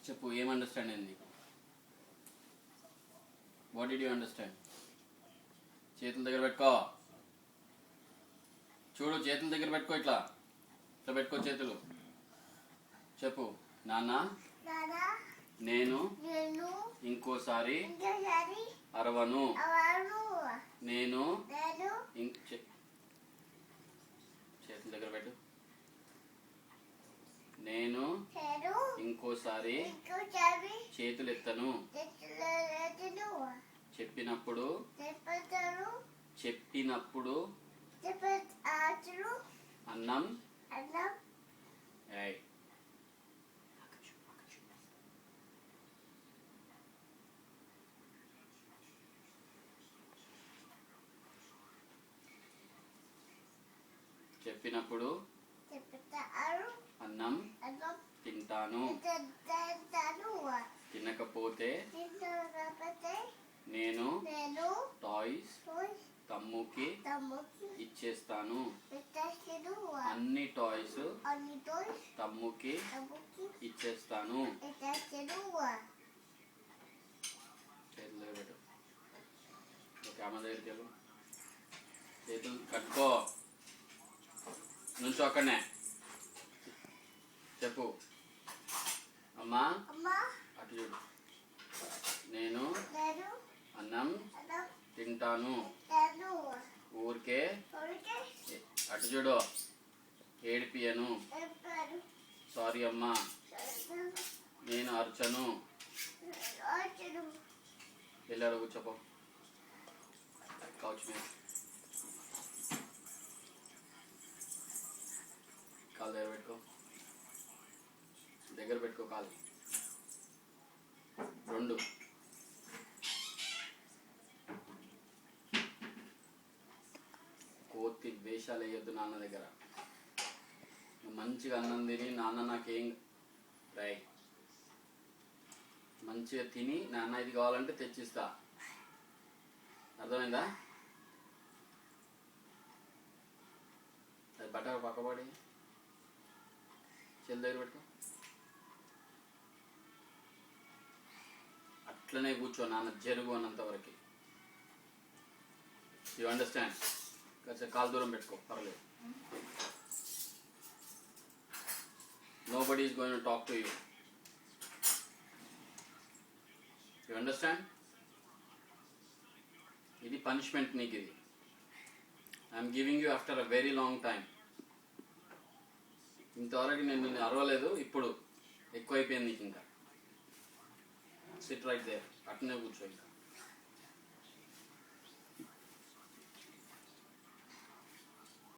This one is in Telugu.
చెప్పు, ఏం అండర్స్టాండ్ అయింది? What did you understand? చేతుల దగ్గర పెట్టుకో. చూడు, చేతుల దగ్గర పెట్టుకో. ఇట్లా ఇట్లా పెట్టుకో చేతులు. చెప్పు, నాన్న నేను ఇంకోసారి అరవను. నేను చేతుల దగ్గర పెట్టు. నేను ఇంకోసారి చేతులు ఎత్తను. చెప్పినప్పుడు అన్నం చెప్పినప్పుడు అన్నం తింటాను. తినకపోతే నేను టాయ్స్ తమ్ముకి ఇచ్చేస్తాను. అన్ని టాయ్స్ తమ్ముకి ఇచ్చేస్తాను. చేతులు పెట్టు. అమ్మ దగ్గరికి వెళ్ళు. చేతులు కట్టుకో. నుంచో అక్కడనే. చెప్పు, అమ్మా అటు చూడు. నేను అన్నం తింటాను. ఊరికే అటు చూడు. ఏడిపియను. సారీ అమ్మా, నేను అరచను. వెళ్ళాడు కూర్చోపో. కౌచ్ మీద కాలు దగ్గర పెట్టుకో. దగ్గర పెట్టుకో కాలు రెండు. కోతి వేషాలు వేయొద్దు నాన్న దగ్గర. మంచిగా అన్నం తిని నాన్న నాకేం రై మంచిగా తిని నాన్న ఇది కావాలంటే తెచ్చిస్తా. అర్థమైందా? అది బట్ట పక్కబడి చెల్లి దగ్గర పెట్టుకో. అట్లనే కూర్చో నాన్న జరుగు అన్నంత వరకు. You understand? కొంచెం కాలు దూరం పెట్టుకో, పర్లేదు. Nobody is going to talk to you. You understand? ఇది పనిష్మెంట్ నీకు. ఇది I'm giving you after a very long time. ఇంతవరకు నేను నిన్ను అరవలేదు, ఇప్పుడు ఎక్కువైపోయింది నీకు. ఇంకా సిట్ రైట్ దేర్. అట్నే కూర్చో ఇంకా.